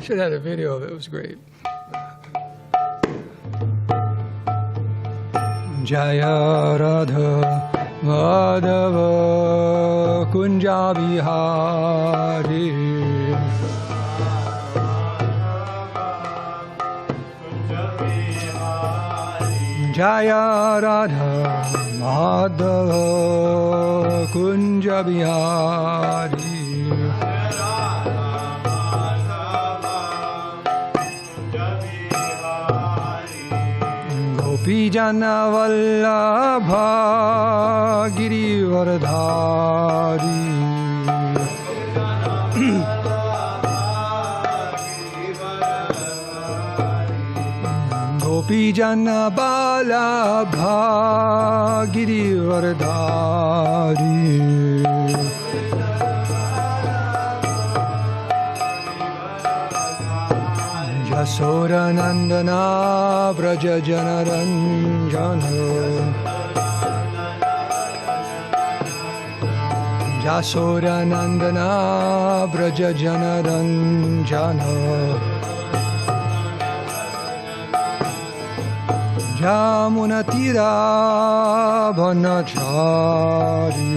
Should have had a video of it. It was great. Jaya Radha Madhava Kunja Bihari Jaya Radha Madhava Kunja Bihari Gopijana Vallabha Girivardhari Gopijana Vallabha Girivardhari Yashoda Nandana Vraja Janaranjana Yashoda Nandana Vraja Janaranjana Jamunatira Vanachari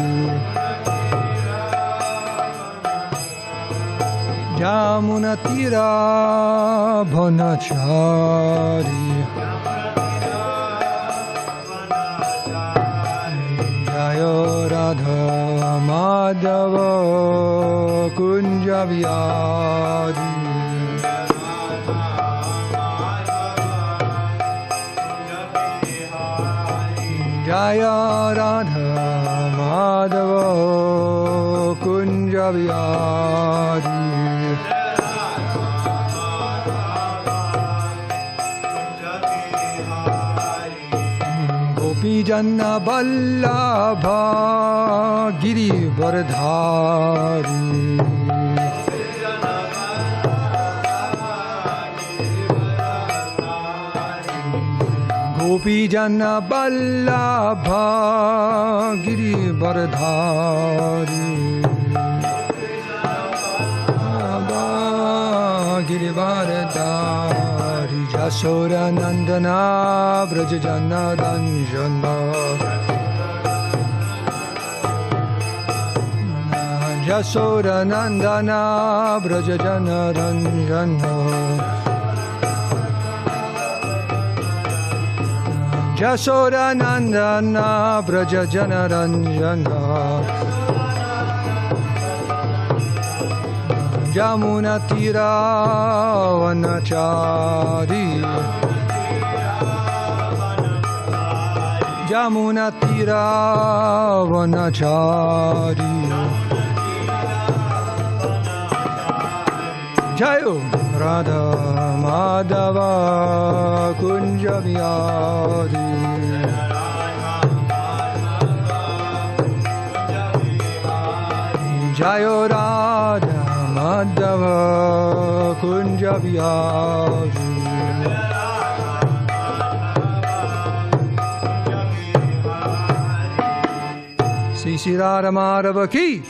Jamunatira Vanachari Jaya Radha Madhava Kunja Bihari Jaya Radha Madhava Kunja Bihari Gopijana Vallabha Girivardhari Gopijana Vallabha Girivardhari Girivardhari Yashoda Nandana Vraja Janaranjana Yashoda Nandana Vraja Janaranjana Yashoda Nandana Vraja Janaranjana Jamunatira Vanachari Jamunatira Vanachari Jayo Radha Madhava Kunja Bihari Jayo Radha Madhava Kunja Bihari Sri Radha Madhava ki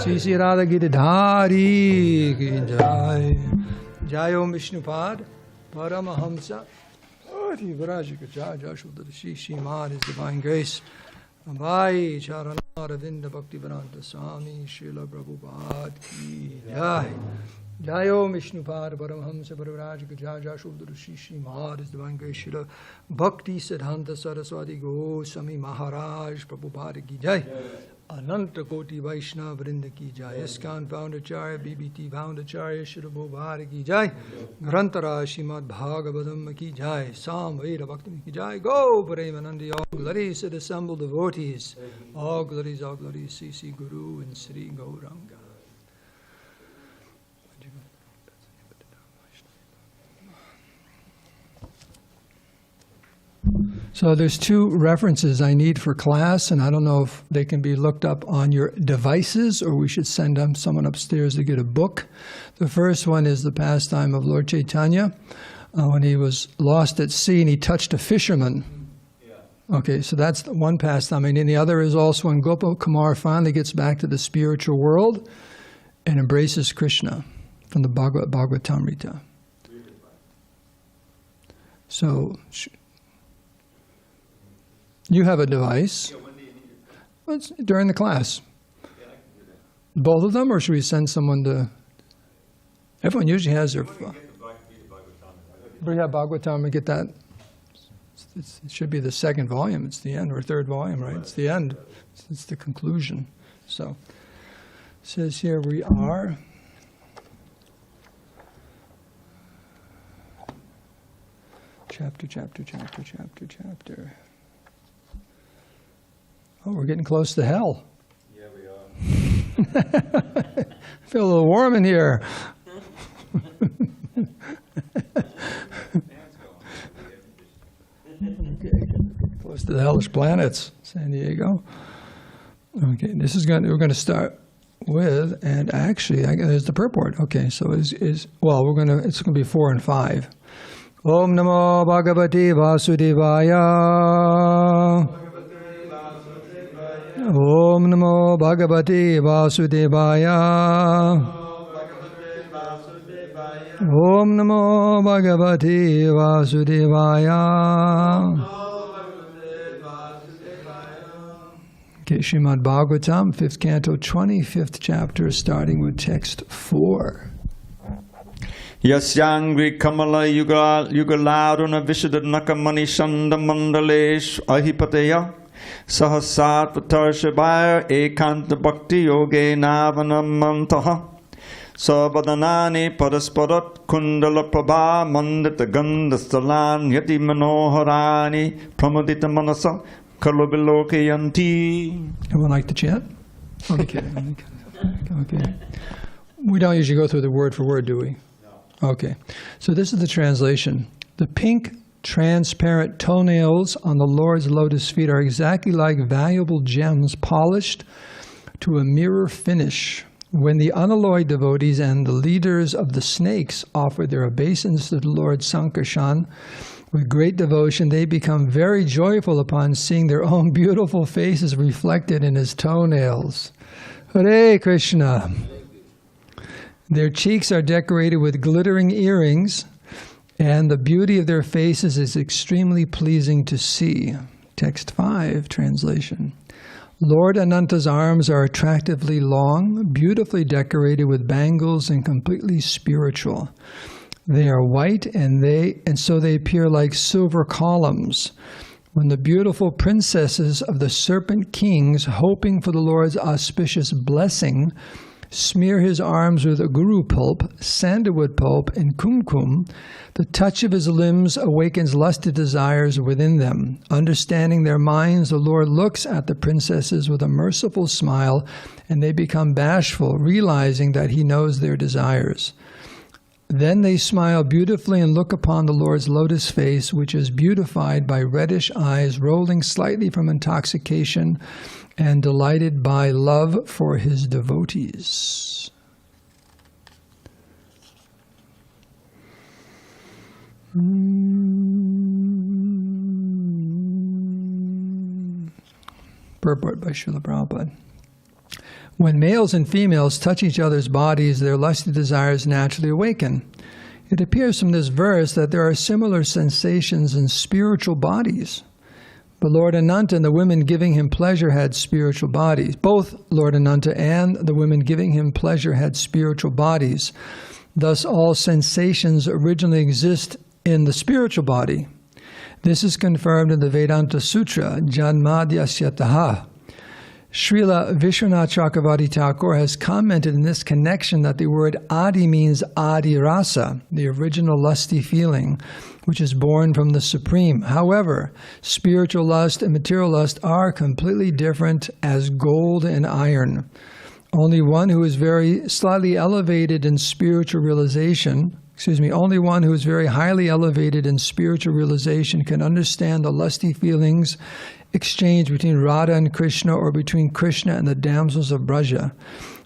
Sri Radha Giridhari ki Jai Jai Om Vishnupad Paramahamsa Adi Vraja ki Jai Jashodha Śrīmad His Divine Grace Bhai Charana Ravinda Bhakti Vedānta Swami Śrīla Prabhupada ki Jai Jai Om Vishnupad Paramahamsa Paravraj ki Jai Jashodha Śrīmad His Divine Grace Śrīla Bhakti Siddhanta Saraswati Goswami Maharaj Prabhupada ki Jai Ananta Koti Vaishnava Vrinda ki Jai ISKCON Founderacharya BBT Founderacharya Śrīla Prabhupada ki Jai Grantara Srimad Bhagavatam ki Jai Sam Veda Bhakti ki Jai Go Premanandi all glories to the assembled devotees all glories CC Guru and Sri Gauranga. So there's two references I need for class, and I don't know if they can be looked up on your devices or we should send someone upstairs to get a book. The first one is the pastime of Lord Chaitanya when he was lost at sea and he touched a fisherman. Okay, so that's the one pastime. And then the other is also when Gopal Kumar finally gets back to the spiritual world and embraces Krishna from the Bhagavatamrita. So, you have a device. Well, it's during the class. Both of them, or should we send someone to... Everyone usually has their... Vraja Bhagavatam, we get that. It should be the second volume. It's the end, or third volume, right? It's the end. It's the conclusion. So, it says here we are... Chapter. Oh, we're getting close to hell. Yeah, we are. I feel a little warm in here. Okay, close to the hellish planets, San Diego. Okay, we're going to start with, and actually, there's the purport. Okay, so it's going to be 4 and 5. Om Namo Bhagavate Vasudevaya. Om Namo Bhagavate Vasudevaya. Om Namo Bhagavate Vasudevaya. Okay, Srimad Bhagavatam, 5th canto, 25th chapter, starting with text 4. Yasyangri kamala yugalaruna vishuddhanaka shanda mandalesh ahipateya sahasatvatarshivaya ekanta bhakti yoge navanamantaha sabadanani parasparat kundala prabha mandita gandhastalan yati manoharani pramudita manasa kalabilokayanti. Everyone like to chant? Okay. Okay. We don't usually go through the word for word, do we? Okay, so this is the translation. The pink, transparent toenails on the Lord's lotus feet are exactly like valuable gems polished to a mirror finish. When the unalloyed devotees and the leaders of the snakes offer their obeisance to the Lord Sankarshan with great devotion, they become very joyful upon seeing their own beautiful faces reflected in his toenails. Hare Krishna! Their cheeks are decorated with glittering earrings, and the beauty of their faces is extremely pleasing to see. Text 5, translation. Lord Ananta's arms are attractively long, beautifully decorated with bangles, and completely spiritual. They are white, and so they appear like silver columns. When the beautiful princesses of the serpent kings, hoping for the Lord's auspicious blessing, smear his arms with guru pulp, sandalwood pulp, and kumkum, the touch of his limbs awakens lusty desires within them. Understanding their minds, the Lord looks at the princesses with a merciful smile, and they become bashful, realizing that he knows their desires. Then they smile beautifully and look upon the Lord's lotus face, which is beautified by reddish eyes rolling slightly from intoxication, and delighted by love for his devotees. Purport by Śrīla Prabhupada. When males and females touch each other's bodies, their lusty desires naturally awaken. It appears from this verse that there are similar sensations in spiritual bodies. But Lord Ananta and the women giving him pleasure had spiritual bodies. Both Lord Ananta and the women giving him pleasure had spiritual bodies. Thus, all sensations originally exist in the spiritual body. This is confirmed in the Vedānta-sūtra, janmādy yataḥ. Śrīla Viśvanātha Cakravartī Ṭhākura has commented in this connection that the word ādi means ādi-rasa, the original lusty feeling, which is born from the Supreme. However, spiritual lust and material lust are completely different as gold and iron. Only one who is very slightly elevated in spiritual realization, only one who is very highly elevated in spiritual realization can understand the lusty feelings exchanged between Radha and Krishna, or between Krishna and the damsels of Vraja.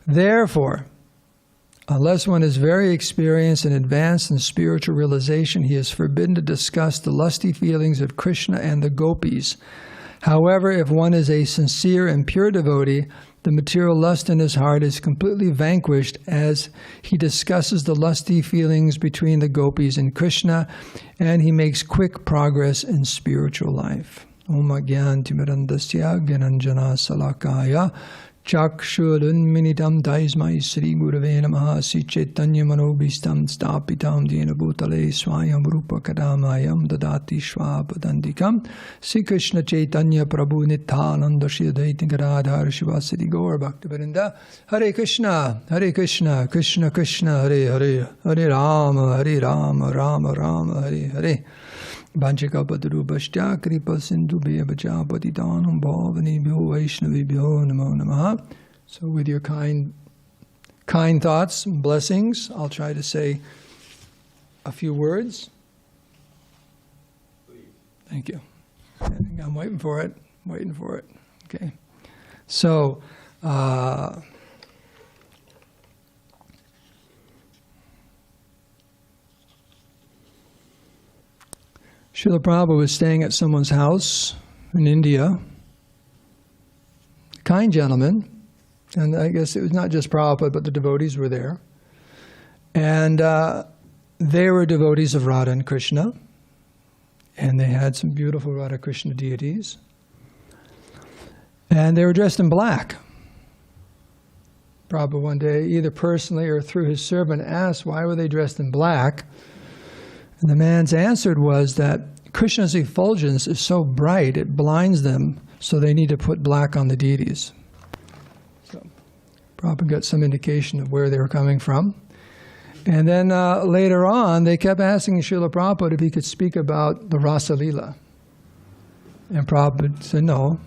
Therefore, unless one is very experienced and advanced in spiritual realization, he is forbidden to discuss the lusty feelings of Krishna and the gopis. However, if one is a sincere and pure devotee, the material lust in his heart is completely vanquished as he discusses the lusty feelings between the gopis and Krishna, and he makes quick progress in spiritual life. Om Agyantimirandasya Gyananjana Salakaya Chakshurunminitam Daismai Sri Gurave Namaha Sri Chaitanya Manobhistam Stapitam Dena Bhutale Swayam Rupa Kadamayam Dadati Shvabadandikam Sri Krishna Chaitanya Prabhu Nityananda Shri Advaita Gadadhar Shivasati Gaur Bhaktivedanta. Hare Krishna, Krishna Krishna, Hare Hare, Hare Rama, Rama Rama, Hare Hare. Vanchakapadurubhashya kripa sindhu bhavaja patitanam bhavanebhyo vaishnavibhyo namo namaha. So with your kind thoughts and blessings, I'll try to say a few words. Thank you. I'm waiting for it. Okay. So, Srila Prabhupada was staying at someone's house in India, a kind gentleman, and I guess it was not just Prabhupada, but the devotees were there. And they were devotees of Radha and Krishna, and they had some beautiful Radha Krishna deities. And they were dressed in black. Prabhupada one day, either personally or through his servant, asked why were they dressed in black. And the man's answer was that Krishna's effulgence is so bright, it blinds them, so they need to put black on the deities. So Prabhupada got some indication of where they were coming from. And then later on, they kept asking Srila Prabhupada if he could speak about the Rasa Lila. And Prabhupada said, no.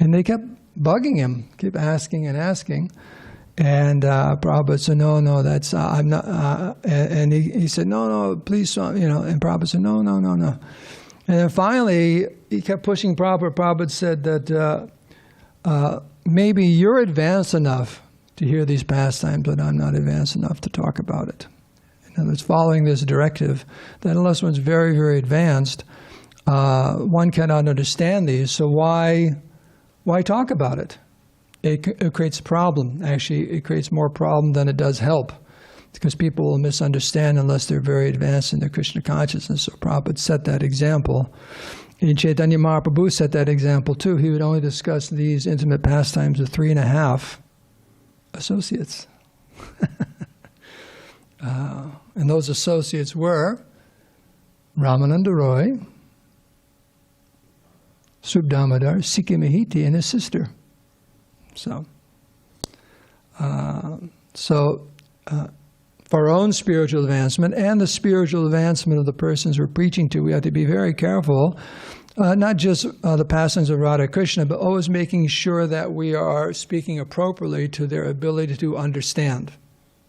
And they kept bugging him, kept asking and asking. And Prabhupada said, no, that's, I'm not, and he said, no, please, and Prabhupada said, no. And then finally, he kept pushing Prabhupada. Prabhupada said that maybe you're advanced enough to hear these pastimes, but I'm not advanced enough to talk about it. In other words, following this directive, that unless one's very, very advanced, one cannot understand these, so why talk about it? It creates a problem. Actually, it creates more problem than it does help, because people will misunderstand unless they're very advanced in their Krishna consciousness. So Prabhupada set that example. And Chaitanya Mahaprabhu set that example too. He would only discuss these intimate pastimes with 3.5 associates. And those associates were Ramananda Roy, Subdhamadar, Sikhi Mahiti, and his sister. So for our own spiritual advancement and the spiritual advancement of the persons we're preaching to, we have to be very careful, not just the pastimes of Radha Krishna, but always making sure that we are speaking appropriately to their ability to understand.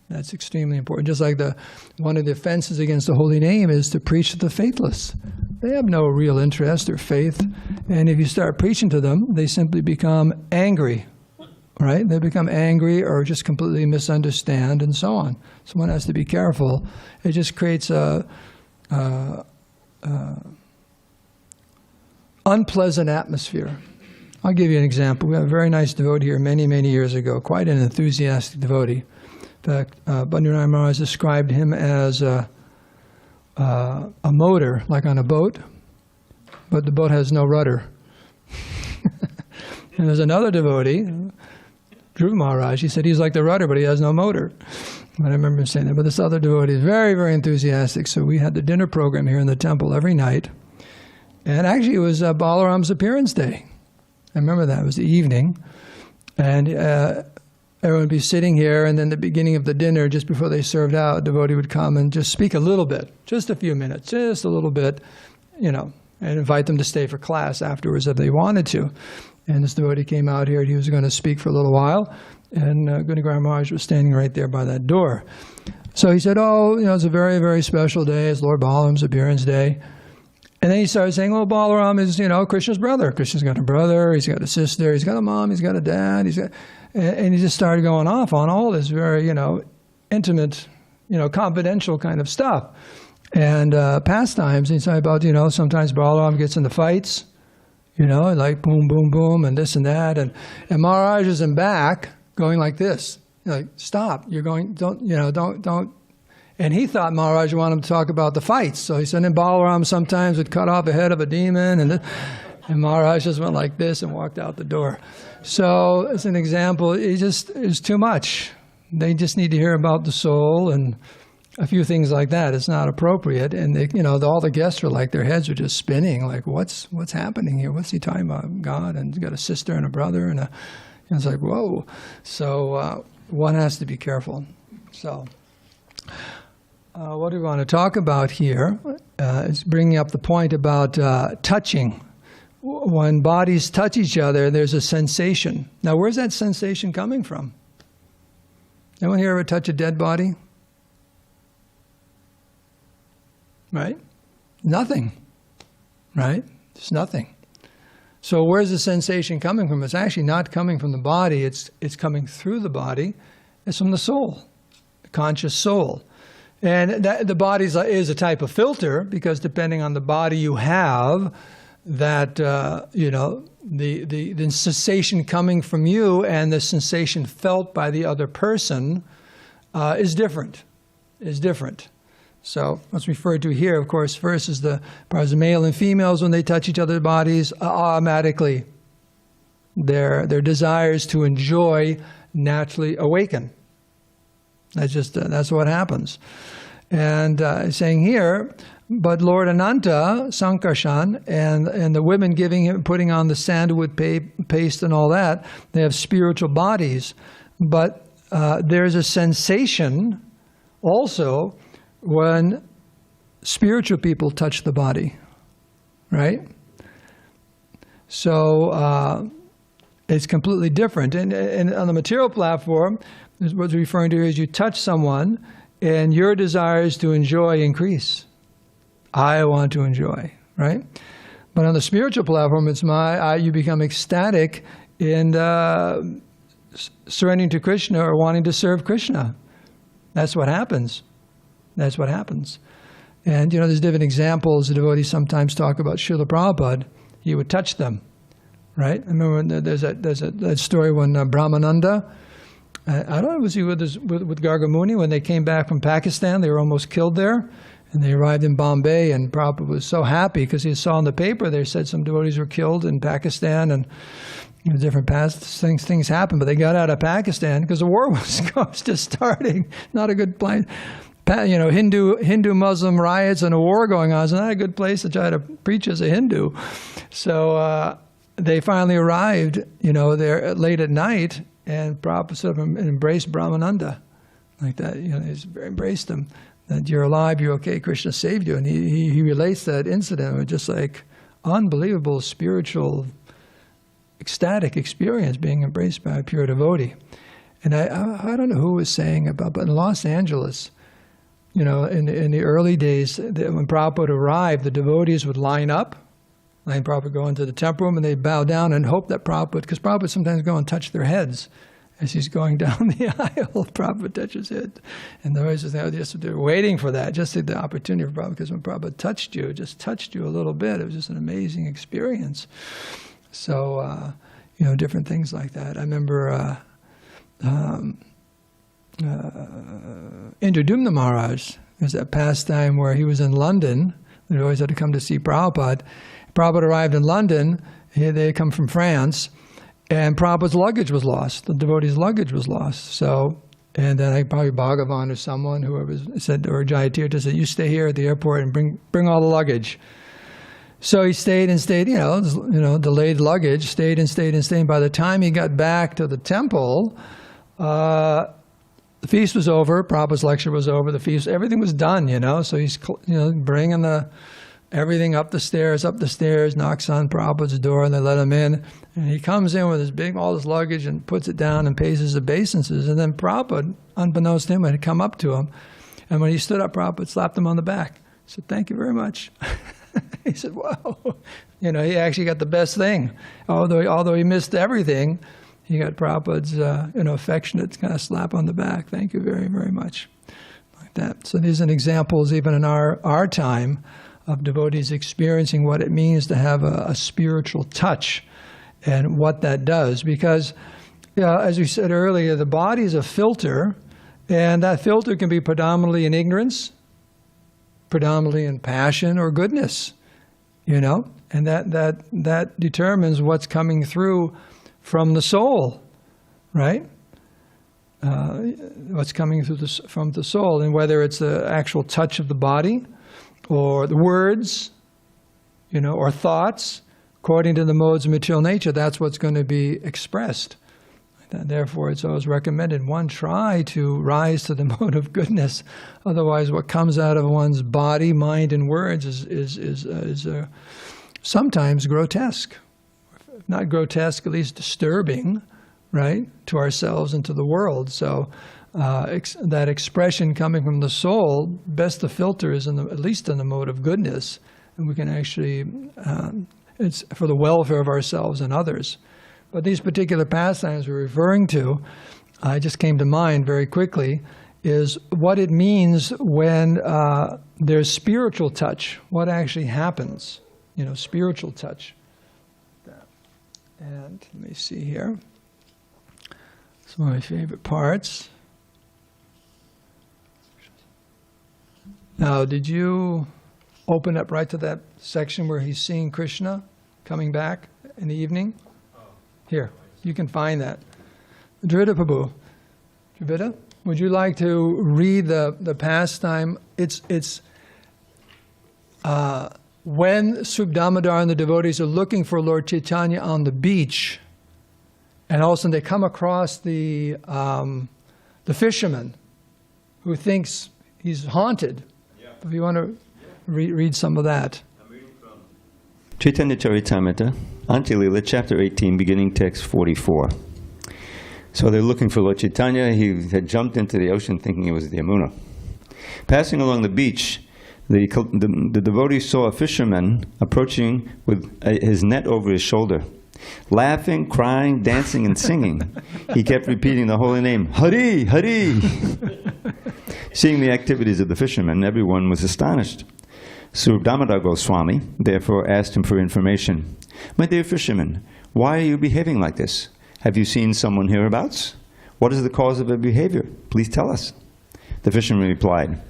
That's extremely important. Just like one of the offenses against the holy name is to preach to the faithless. They have no real interest or faith, and if you start preaching to them, they simply become angry. Right? They become angry or just completely misunderstand and so on. So one has to be careful. It just creates a unpleasant atmosphere. I'll give you an example. We have a very nice devotee here many, many years ago, quite an enthusiastic devotee. In fact, Bandhuraj Maharaj described him as a motor, like on a boat, but the boat has no rudder. And there's another devotee, Dhruva Maharaj, he said he's like the rudder, but he has no motor. But I remember him saying that. But this other devotee is very, very enthusiastic. So we had the dinner program here in the temple every night. And actually it was Balaram's appearance day. I remember that. It was the evening. And everyone would be sitting here, and then the beginning of the dinner, just before they served out, a devotee would come and just speak a little bit, just a few minutes, just a little bit, and invite them to stay for class afterwards if they wanted to. And this devotee came out here, and he was going to speak for a little while, and Gunagaram Maharaj was standing right there by that door. So he said, it's a very, very special day. It's Lord Balaram's appearance day. And then he started saying, well, Balaram is, Krishna's brother. Krishna's got a brother, he's got a sister, he's got a mom, he's got a dad, and he just started going off on all this very, intimate, confidential kind of stuff. And pastimes, he's talking about, sometimes Balaram gets into fights, You know, like boom, boom, boom, and this and that. And Maharaj is in back going like this. Like, stop, you're going, don't. And he thought Maharaj wanted him to talk about the fights. So he said, and Balaram sometimes would cut off the head of a demon. And Maharaj just went like this and walked out the door. So as an example, it's too much. They just need to hear about the soul and a few things like that. It's not appropriate. And all the guests were like, their heads were just spinning. Like, what's happening here? What's he talking about? God, and he's got a sister and a brother. And it's like, whoa. So one has to be careful. So what we want to talk about here is bringing up the point about touching. When bodies touch each other, there's a sensation. Now, where's that sensation coming from? Anyone here ever touch a dead body? Right? Nothing. Right? It's nothing. So where's the sensation coming from? It's actually not coming from the body. It's coming through the body. It's from the soul, the conscious soul. And the body is a type of filter, because depending on the body you have, that the sensation coming from you and the sensation felt by the other person is different. So what's referred to here, of course, first is the male and females, when they touch each other's bodies, automatically their desires to enjoy naturally awaken. That's what happens. And saying here, but Lord Ananta, Sankarshan, and the women putting on the sandalwood paste and all that, they have spiritual bodies. But there's a sensation also when spiritual people touch the body, right? So it's completely different. And on the material platform, what's referring to is you touch someone and your desires to enjoy increase. I want to enjoy, right? But on the spiritual platform, it's you become ecstatic in surrendering to Krishna or wanting to serve Krishna. That's what happens. And there's different examples. The devotees sometimes talk about Śrīla Prabhupada. He would touch them, right? I remember there's that story when Brahmananda, I don't know, was he with Gargamuni when they came back from Pakistan? They were almost killed there, and they arrived in Bombay, and Prabhupada was so happy because he saw in the paper they said some devotees were killed in Pakistan, and different past things happened, but they got out of Pakistan because the war was just starting. Not a good place. Hindu-Muslim riots and a war going on. It's not a good place to try to preach as a Hindu. So they finally arrived, there late at night, and Prabhupada sort of embraced Brahmananda like that. He embraced him. That you're alive, you're okay, Krishna saved you. And he relates that incident with just like unbelievable spiritual, ecstatic experience being embraced by a pure devotee. And I don't know who was saying about, but in Los Angeles, in the early days, when Prabhupada arrived, the devotees would line up. Prabhupada would go into the temple room and they'd bow down and hope that Prabhupada, because Prabhupada would sometimes go and touch their heads as he's going down the aisle. Prabhupada touches his head. And the devotees they're waiting for that, just the opportunity for Prabhupada, because when Prabhupada touched you a little bit, it was just an amazing experience. So, different things like that. I remember Indradumna Maharaj, there's that pastime where he was in London. They always had to come to see Prabhupada. Prabhupada arrived in London. They had come from France, and Prabhupada's luggage was lost. The devotee's luggage was lost. So, and then probably Bhagavan or someone, whoever said, or Jayatirtha said, "You stay here at the airport and bring all the luggage." So he stayed and stayed, delayed luggage, stayed and stayed and stayed. By the time he got back to the temple, the feast was over. Prabhupada's lecture was over. The feast, everything was done, So he's, bringing everything up the stairs, knocks on Prabhupada's door, and they let him in. And he comes in with all his luggage and puts it down and pays his obeisances. And then Prabhupada, unbeknownst to him, had come up to him. And when he stood up, Prabhupada slapped him on the back. He said, "Thank you very much." He said, "Wow." He actually got the best thing. Although he missed everything, he got Prabhupada's affectionate kind of slap on the back. "Thank you very, very much." Like that. So these are examples even in our time of devotees experiencing what it means to have a spiritual touch and what that does. Because, as we said earlier, the body is a filter, and that filter can be predominantly in ignorance, predominantly in passion or goodness, you know, and that determines what's coming through from the soul, right? What's coming through from the soul, and whether it's the actual touch of the body, or the words, you know, or thoughts, according to the modes of material nature, that's what's going to be expressed. Therefore, it's always recommended one try to rise to the mode of goodness. Otherwise, what comes out of one's body, mind, and words is sometimes grotesque. If not grotesque, at least disturbing, right, to ourselves and to the world. So that expression coming from the soul, best the filter is at least in the mode of goodness, and we can actually, it's for the welfare of ourselves and others. But these particular pastimes we're referring to, I just came to mind very quickly, is what it means when there's spiritual touch, what actually happens, you know, spiritual touch. And let me see here. Some of my favorite parts. Now, did you open up right to that section where he's seeing Krishna coming back in the evening? Here, you can find that. Dravida Prabhu, Dravida, would you like to read the pastime? It's when Swarup Damodar and the devotees are looking for Lord Chaitanya on the beach, and all of a sudden they come across the fisherman who thinks he's haunted. Yeah. If you want to read some of that. I'm reading from Chaitanya Charitamrita, Antilila, chapter 18, beginning text 44. So they're looking for Lord Chaitanya. He had jumped into the ocean thinking it was the Yamuna. Passing along the beach, the devotee saw a fisherman approaching with his net over his shoulder. Laughing, crying, dancing, and singing, he kept repeating the holy name, Hari, Hari. Seeing the activities of the fisherman, everyone was astonished. Swarup Damodar Goswami therefore asked him for information. My dear fisherman, why are you behaving like this? Have you seen someone hereabouts? What is the cause of your behavior? Please tell us. The fisherman replied,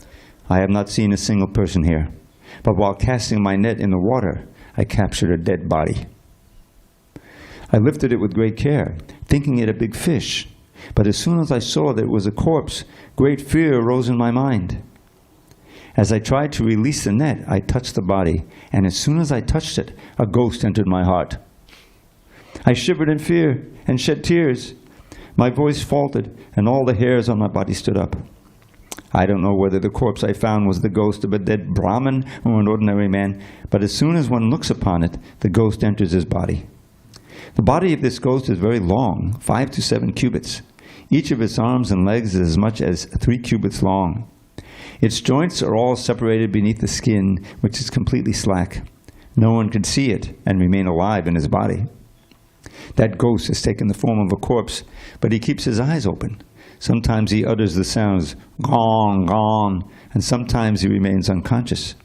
I have not seen a single person here, but while casting my net in the water, I captured a dead body. I lifted it with great care, thinking it a big fish, but as soon as I saw that it was a corpse, great fear arose in my mind. As I tried to release the net, I touched the body, and as soon as I touched it, a ghost entered my heart. I shivered in fear and shed tears. My voice faltered, and all the hairs on my body stood up. I don't know whether the corpse I found was the ghost of a dead Brahmin or an ordinary man, but as soon as one looks upon it, the ghost enters his body. The body of this ghost is very long, 5 to 7 cubits. Each of its arms and legs is as much as 3 cubits long. Its joints are all separated beneath the skin, which is completely slack. No one can see it and remain alive in his body. That ghost has taken the form of a corpse, but he keeps his eyes open. Sometimes he utters the sounds, gong, gong, and sometimes he remains unconscious.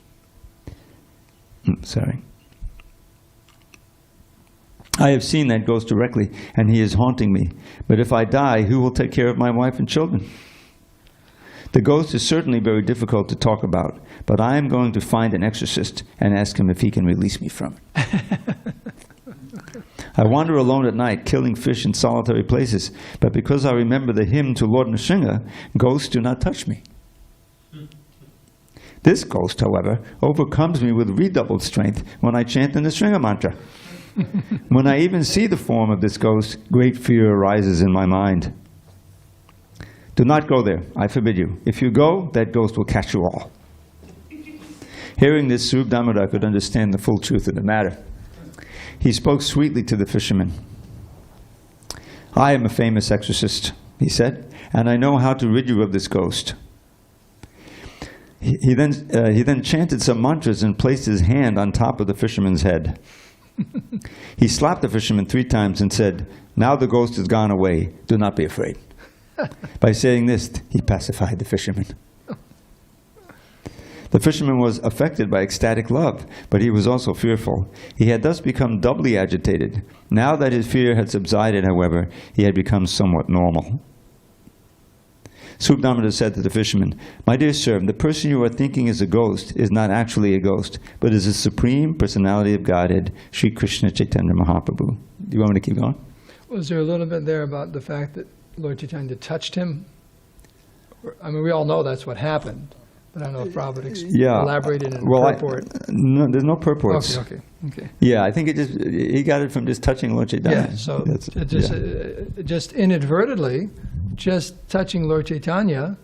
I have seen that ghost directly, and he is haunting me. But if I die, who will take care of my wife and children? The ghost is certainly very difficult to talk about, but I am going to find an exorcist and ask him if he can release me from it. I wander alone at night, killing fish in solitary places, but because I remember the hymn to Lord Nrsimha, ghosts do not touch me. This ghost, however, overcomes me with redoubled strength when I chant the Nrsimha mantra. When I even see the form of this ghost, great fear arises in my mind. Do not go there, I forbid you. If you go, that ghost will catch you all. Hearing this, Swarup Damodar could understand the full truth of the matter. He spoke sweetly to the fisherman. I am a famous exorcist, he said, and I know how to rid you of this ghost. He then chanted some mantras and placed his hand on top of the fisherman's head. He slapped the fisherman 3 times and said, now the ghost has gone away, do not be afraid. By saying this, he pacified the fisherman. The fisherman was affected by ecstatic love, but he was also fearful. He had thus become doubly agitated. Now that his fear had subsided, however, he had become somewhat normal. Srimad Bhagavatam said to the fisherman, "My dear sir, the person you are thinking is a ghost is not actually a ghost, but is the Supreme Personality of Godhead, Sri Krishna Chaitanya Mahaprabhu." Do you want me to keep going? Was there a little bit there about the fact that Lord Chaitanya touched him? I mean, we all know that's what happened, but I don't know if Prabhupada elaborated in purport. No, there's no purports. Okay. Yeah, I think he got it from just touching Lord Chaitanya. Yeah, so just inadvertently, just touching Lord Chaitanya,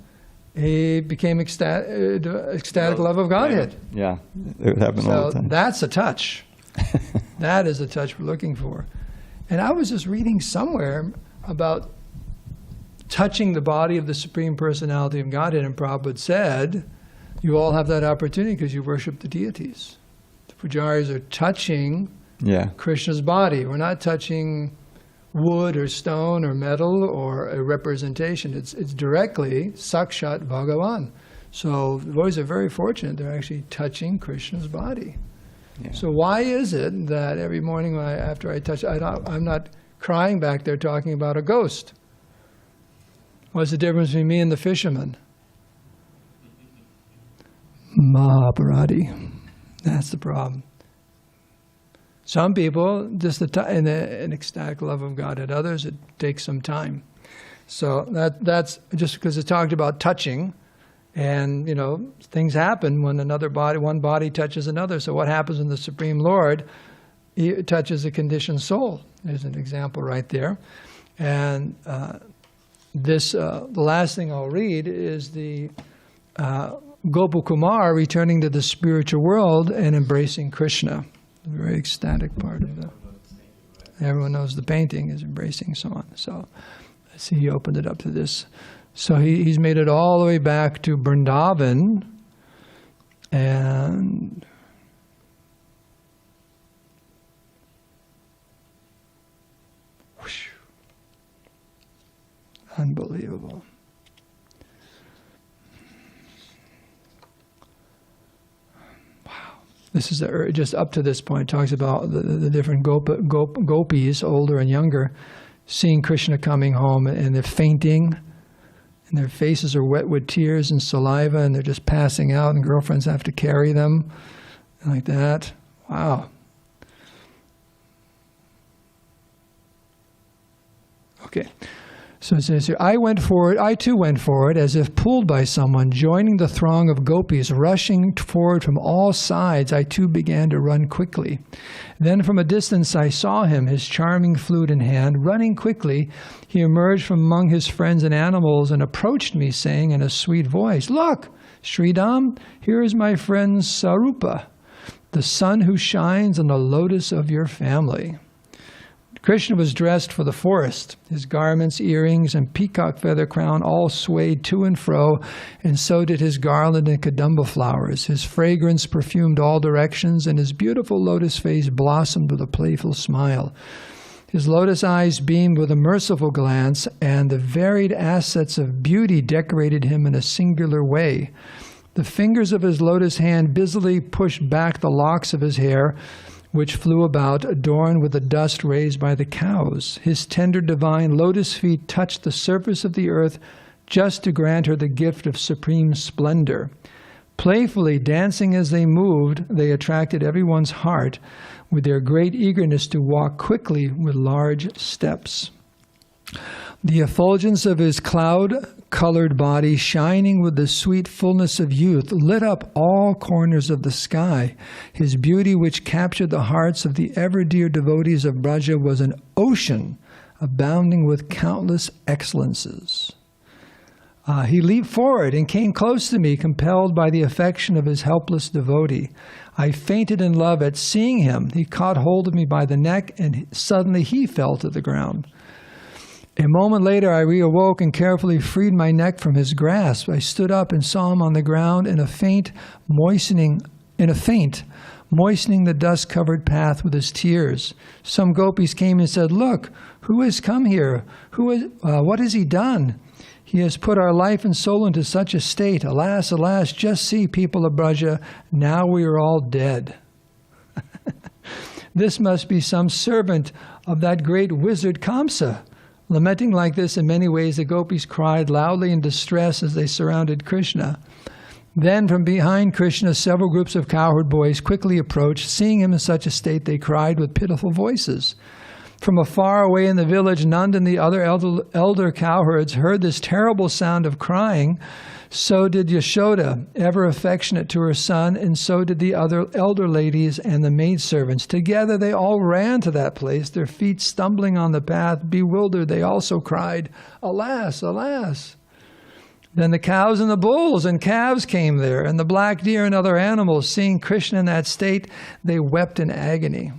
he became ecstatic love of Godhead. Yeah, it happened all the time. That's a touch. That is a touch we're looking for. And I was just reading somewhere about touching the body of the Supreme Personality of Godhead, and Prabhupada said, you all have that opportunity because you worship the deities. The pujaris are touching Krishna's body. We're not touching wood or stone or metal or a representation. It's directly Sakshat Bhagavan. So the boys are very fortunate. They're actually touching Krishna's body. Yeah. So why is it that every morning after I touch, I'm not crying back there talking about a ghost? What's the difference between me and the fisherman? Mahaparadi. That's the problem. Some people, just an ecstatic love of God. At others, it takes some time. So that's just because it talked about touching, and things happen when one body touches another. So what happens when the Supreme Lord touches a conditioned soul? There's an example right there, and the last thing I'll read is the Gopakumar returning to the spiritual world and embracing Krishna. The very ecstatic part of everyone knows the painting is embracing so on. So let's see, he opened it up to this. So he's made it all the way back to Vrindavan, and whoosh, unbelievable. This is just up to this point. It talks about the different gopis, older and younger, seeing Krishna coming home, and they're fainting, and their faces are wet with tears and saliva, and they're just passing out, and girlfriends have to carry them, like that. Wow. Okay. So it says here, I too went forward as if pulled by someone, joining the throng of gopis, rushing forward from all sides. I too began to run quickly. Then from a distance I saw him, his charming flute in hand. Running quickly, he emerged from among his friends and animals and approached me, saying in a sweet voice, "Look, Sridham, here is my friend Sarupa, the sun who shines on the lotus of your family." Krishna was dressed for the forest. His garments, earrings, and peacock feather crown all swayed to and fro, and so did his garland and kadamba flowers. His fragrance perfumed all directions, and his beautiful lotus face blossomed with a playful smile. His lotus eyes beamed with a merciful glance, and the varied assets of beauty decorated him in a singular way. The fingers of his lotus hand busily pushed back the locks of his hair, which flew about, adorned with the dust raised by the cows. His tender divine lotus feet touched the surface of the earth just to grant her the gift of supreme splendor. Playfully dancing as they moved, they attracted everyone's heart with their great eagerness to walk quickly with large steps. The effulgence of his cloud-colored body, shining with the sweet fullness of youth, lit up all corners of the sky. His beauty, which captured the hearts of the ever-dear devotees of Vraja, was an ocean abounding with countless excellences. He leaped forward and came close to me, compelled by the affection of his helpless devotee. I fainted in love at seeing him. He caught hold of me by the neck, and suddenly he fell to the ground. A moment later, I reawoke and carefully freed my neck from his grasp. I stood up and saw him on the ground in a faint, moistening the dust-covered path with his tears. Some gopis came and said, "Look, who has come here? What has he done?" He has put our life and soul into such a state. Alas, alas, just see, people of Vraja, now we are all dead. This must be some servant of that great wizard Kamsa. Lamenting like this in many ways, the gopis cried loudly in distress as they surrounded Krishna. Then from behind Krishna, several groups of cowherd boys quickly approached. Seeing him in such a state, they cried with pitiful voices. From afar away in the village, Nanda and the other elder cowherds heard this terrible sound of crying. So did Yashoda, ever affectionate to her son, and so did the other elder ladies and the maidservants. Together they all ran to that place, their feet stumbling on the path. Bewildered, they also cried, "Alas, alas!" Then the cows and the bulls and calves came there, and the black deer and other animals. Seeing Krishna in that state, they wept in agony.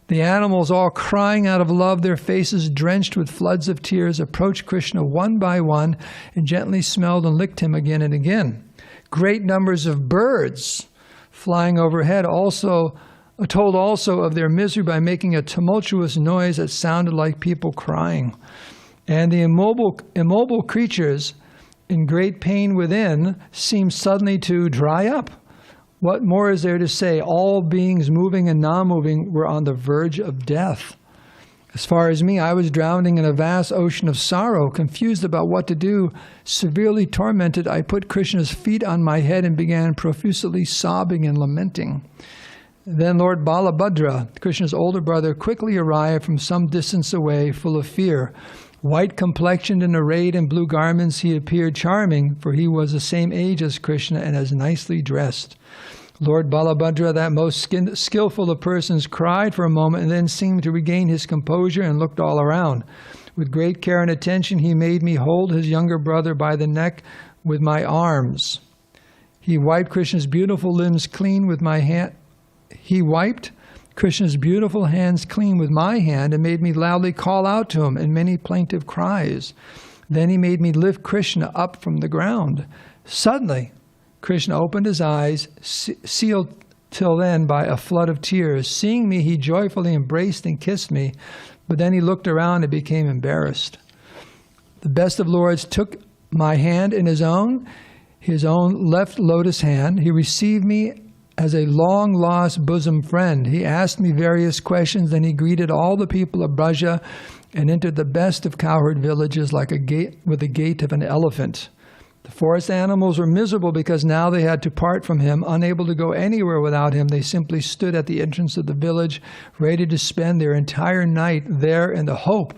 The animals, all crying out of love, their faces drenched with floods of tears, approached Krishna one by one and gently smelled and licked him again and again. Great numbers of birds flying overhead told also of their misery by making a tumultuous noise that sounded like people crying. And the immobile creatures, in great pain within, seemed suddenly to dry up. What more is there to say? All beings, moving and non-moving, were on the verge of death. As far as me, I was drowning in a vast ocean of sorrow, confused about what to do. Severely tormented, I put Krishna's feet on my head and began profusely sobbing and lamenting. Then Lord Balabhadra, Krishna's older brother, quickly arrived from some distance away, full of fear. White-complexioned and arrayed in blue garments, he appeared charming, for he was the same age as Krishna and as nicely dressed. Lord Balabhadra, that most skillful of persons, cried for a moment and then seemed to regain his composure and looked all around. With great care and attention, he made me hold his younger brother by the neck with my arms. He wiped Krishna's beautiful limbs clean with my hand. He wiped Krishna's beautiful hands clean with my hand and made me loudly call out to him in many plaintive cries. Then he made me lift Krishna up from the ground. Suddenly, Krishna opened his eyes, sealed till then by a flood of tears. Seeing me, he joyfully embraced and kissed me, but then he looked around and became embarrassed. The best of lords took my hand in his own left lotus hand. He received me as a long-lost bosom friend. He asked me various questions, then he greeted all the people of Vraja and entered the best of cowherd villages like a gate with the gait of an elephant. The forest animals were miserable because now they had to part from him. Unable to go anywhere without him, they simply stood at the entrance of the village, ready to spend their entire night there in the hope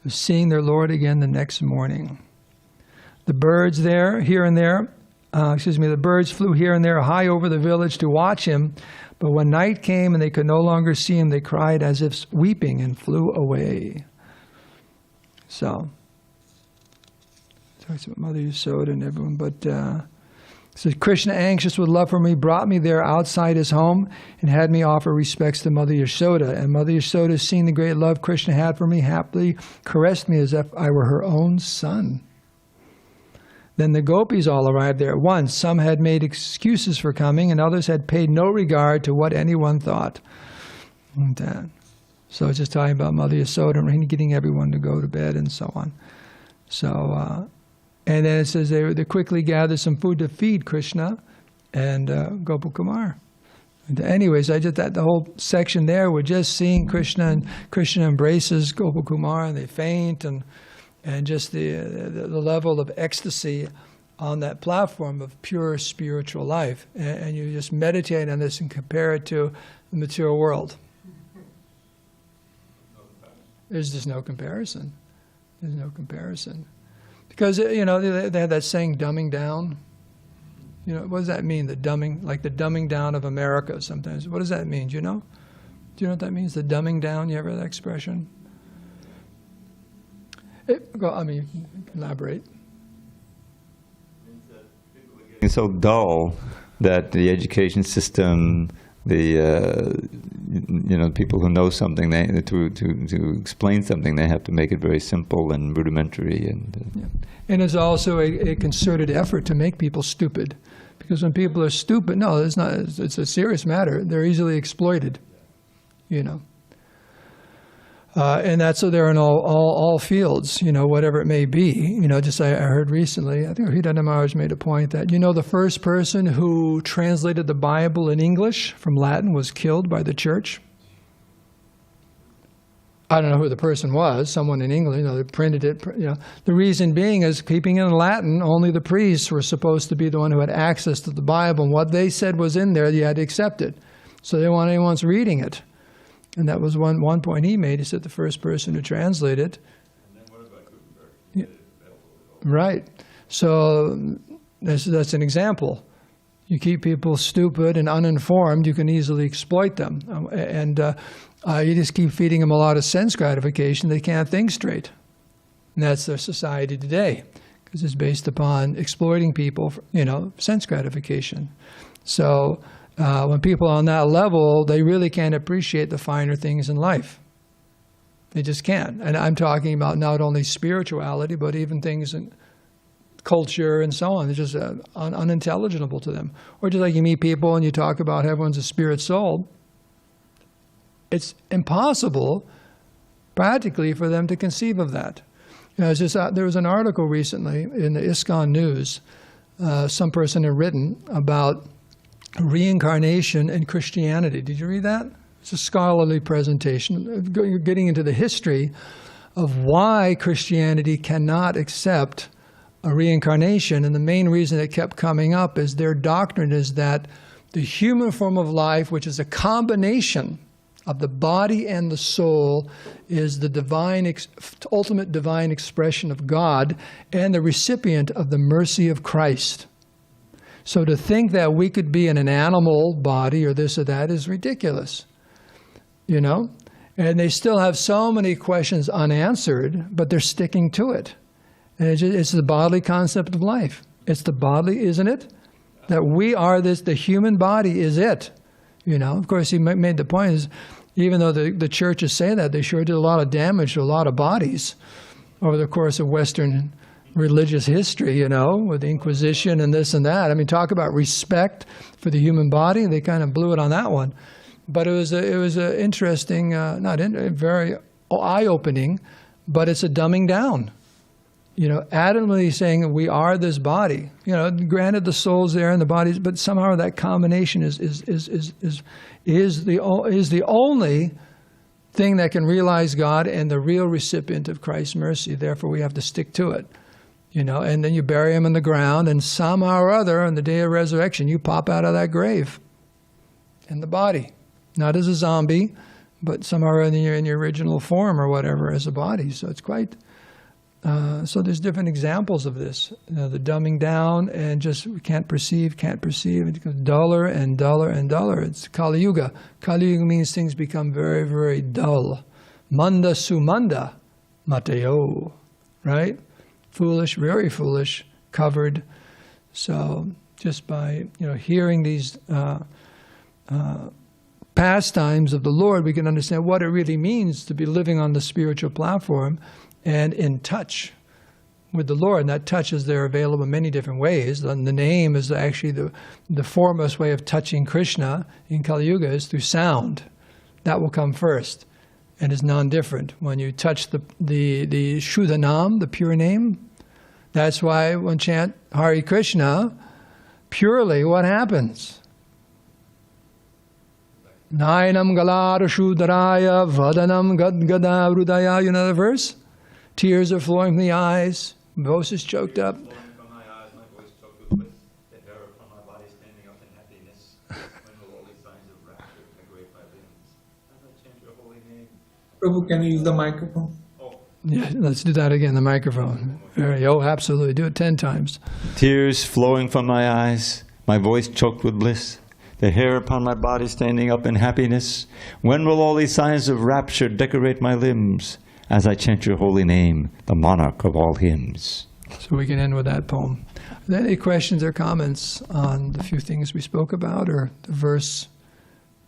of seeing their Lord again the next morning. The birds there, the birds flew here and there high over the village to watch him, but when night came and they could no longer see him, they cried as if weeping and flew away. So, talks about Mother Yashoda and everyone, but so Krishna, anxious with love for me, brought me there outside his home and had me offer respects to Mother Yashoda. And Mother Yashoda, seeing the great love Krishna had for me, happily caressed me as if I were her own son. Then the gopis all arrived there at once. Some had made excuses for coming, and others had paid no regard to what anyone thought. So it's just talking about Mother Yashoda and getting everyone to go to bed and so on. So, and then it says they quickly gathered some food to feed Krishna and Gopakumar. Anyways, I just the whole section there, we're just seeing Krishna, and Krishna embraces Gopakumar, and they faint, and just the level of ecstasy on that platform of pure spiritual life. And you just meditate on this and compare it to the material world. There's just no comparison. There's no comparison. Because, they have that saying, dumbing down. What does that mean, the dumbing down of America sometimes? What does that mean? Do you know? Do you know what that means, the dumbing down? You ever heard that expression? Elaborate. It's so dull that the education system, the people who know something, to explain something, they have to make it very simple and rudimentary. And it's also a concerted effort to make people stupid, because when people are stupid, no, it's not. It's a serious matter. They're easily exploited. And that's so they're in all fields, whatever it may be. Just I heard recently, I think Vedānta Maharaj made a point that, the first person who translated the Bible in English from Latin was killed by the church. I don't know who the person was, someone in England, they printed it, The reason being is keeping it in Latin, only the priests were supposed to be the one who had access to the Bible, and what they said was in there, you had to accept it. So they didn't want anyone else reading it. And that was one point he made. He said the first person to translate it. And then what about Gutenberg? Yeah. Right. So that's an example. You keep people stupid and uninformed, you can easily exploit them. And you just keep feeding them a lot of sense gratification, they can't think straight. And that's their society today, because it's based upon exploiting people for, sense gratification. So when people are on that level, they really can't appreciate the finer things in life. They just can't. And I'm talking about not only spirituality, but even things in culture and so on. It's just unintelligible to them. Or just like you meet people and you talk about everyone's a spirit soul, it's impossible practically for them to conceive of that. It's just, there was an article recently in the ISKCON news, some person had written about reincarnation and Christianity. Did you read that? It's a scholarly presentation. You're getting into the history of why Christianity cannot accept a reincarnation, and the main reason it kept coming up is their doctrine is that the human form of life, which is a combination of the body and the soul, is the divine, ultimate divine expression of God and the recipient of the mercy of Christ. So to think that we could be in an animal body or this or that is ridiculous, And they still have so many questions unanswered, but they're sticking to it. And it's the bodily concept of life. It's the bodily, isn't it? That we are this, the human body is it. Of course, he made the point is, even though the churches say that, they sure did a lot of damage to a lot of bodies over the course of Western religious history, with the Inquisition and this and that. I mean, talk about respect for the human body. They kind of blew it on that one. But it was a interesting, very eye-opening, but it's a dumbing down. Adamantly saying we are this body. Granted the soul's there and the body's, but somehow that combination is the only thing that can realize God and the real recipient of Christ's mercy. Therefore, we have to stick to it. And then you bury him in the ground, and somehow or other, on the day of resurrection, you pop out of that grave in the body, not as a zombie, but somehow in your original form or whatever as a body. So it's quite. So there's different examples of this, the dumbing down and just we can't perceive. It becomes duller and duller and duller. It's Kali Yuga. Kali Yuga means things become very, very dull. Manda sumanda mateo, right? Foolish, very foolish, covered. So just by hearing these pastimes of the Lord, we can understand what it really means to be living on the spiritual platform and in touch with the Lord. And that touch is there available in many different ways. And the name is actually the foremost way of touching Krishna in Kali Yuga is through sound. That will come first and is non-different. When you touch the Shuddhanam, the pure name, that's why when chant Hare Krishna, purely what happens? Nayanam galada shudaraya vadanam gadgada hrudaya. You know the verse? Tears are flowing from the eyes, voice is choked up. Flowing from my eyes, my voice choked with bliss, the hair upon my body standing up in happiness. When will all these signs of rapture decorate my limbs? As I chant your holy name. Prabhu, can you use the microphone? Oh. Yeah, let's do that again, the microphone. Absolutely. Do it 10 times. Tears flowing from my eyes, my voice choked with bliss, the hair upon my body standing up in happiness. When will all these signs of rapture decorate my limbs? As I chant your holy name, the monarch of all hymns. So we can end with that poem. Are there any questions or comments on the few things we spoke about, or the verse,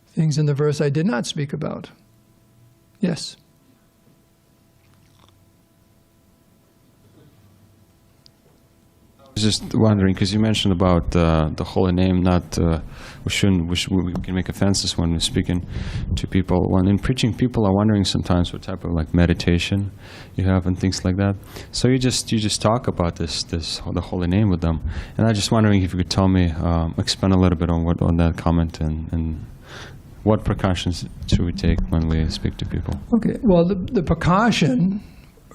things in the verse I did not speak about? Yes. I was just wondering, because you mentioned about the holy name, we can make offenses when we're speaking to people. When in preaching, people are wondering sometimes what type of like meditation you have and things like that. So you just talk about the holy name with them, and I was just wondering if you could tell me, expand a little bit on that comment and what precautions should we take when we speak to people? Okay, well, the precaution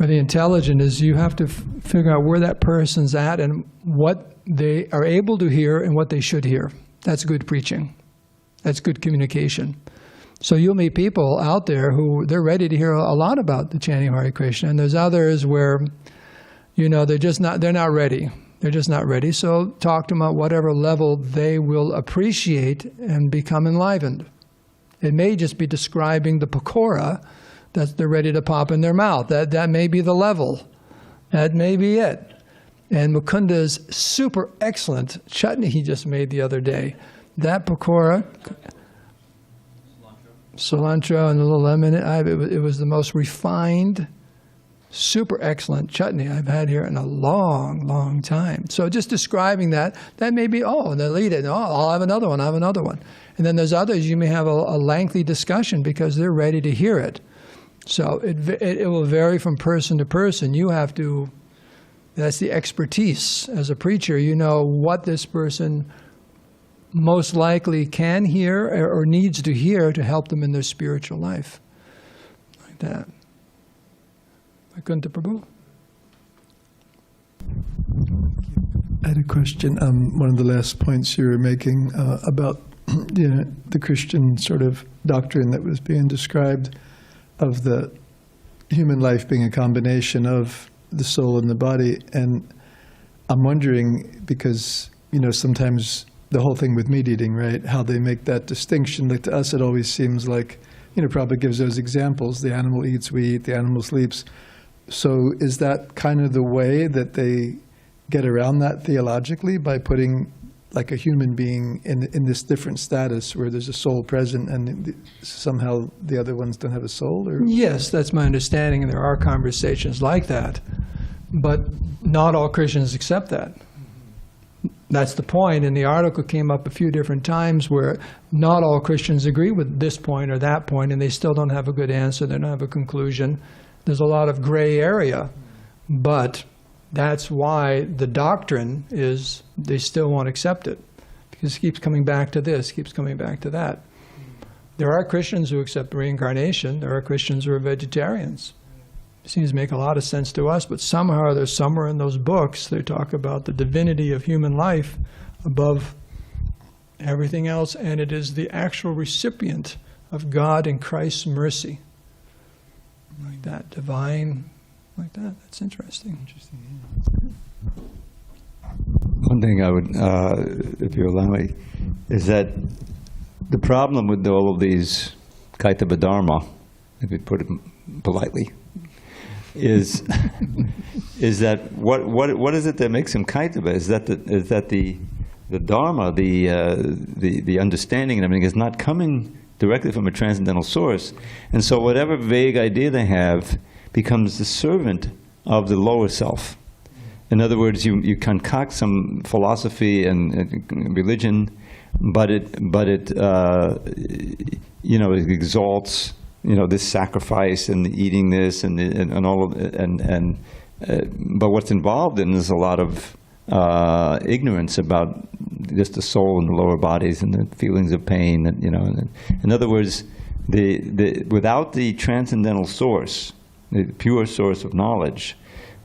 or the intelligent is you have to figure out where that person's at and what they are able to hear and what they should hear. That's good preaching. That's good communication. So you'll meet people out there who they're ready to hear a lot about the chanting Hare Krishna, and there's others where, they're not ready. They're just not ready. So talk to them at whatever level they will appreciate and become enlivened. It may just be describing the pakora that they're ready to pop in their mouth. That may be the level. That may be it. And Mukunda's super excellent chutney he just made the other day. That pakora, cilantro and a little lemon, it was the most refined, super excellent chutney I've had here in a long, long time. So just describing that may be, and they'll eat it. I'll have another one, And then there's others, you may have a lengthy discussion because they're ready to hear it. So it will vary from person to person. You have to, that's the expertise. As a preacher, you know what this person most likely can hear or needs to hear to help them in their spiritual life. Like that. Vaikuntha Prabhu? I had a question. One of the last points you were making about the Christian sort of doctrine that was being described of the human life being a combination of the soul and the body. And I'm wondering, because, sometimes the whole thing with meat eating, right, how they make that distinction, like to us it always seems like, Prabhupada gives those examples, the animal eats, we eat, the animal sleeps. So is that kind of the way that they get around that theologically, by putting like a human being in this different status where there's a soul present and somehow the other ones don't have a soul? Or? Yes, that's my understanding, and there are conversations like that. But not all Christians accept that. That's the point, and the article came up a few different times where not all Christians agree with this point or that point, and they still don't have a good answer, they don't have a conclusion. There's a lot of gray area, but that's why the doctrine is they still won't accept it, because it keeps coming back to this, keeps coming back to that. There are Christians who accept reincarnation. There are Christians who are vegetarians. It seems to make a lot of sense to us, but somehow there's somewhere in those books they talk about the divinity of human life above everything else, and it is the actual recipient of God and Christ's mercy. Like that, divine. Like that. That's interesting. One thing I would, if you allow me, is that the problem with all of these kaitava dharma, if you put it politely, is that what is it that makes him kaitava? Is that the dharma, the understanding and everything is not coming directly from a transcendental source, and so whatever vague idea they have becomes the servant of the lower self. In other words, you concoct some philosophy and religion, but it exalts this sacrifice and eating this and all of it, but what's involved in is a lot of ignorance about just the soul and the lower bodies and the feelings of pain. In other words, without the transcendental source, the pure source of knowledge,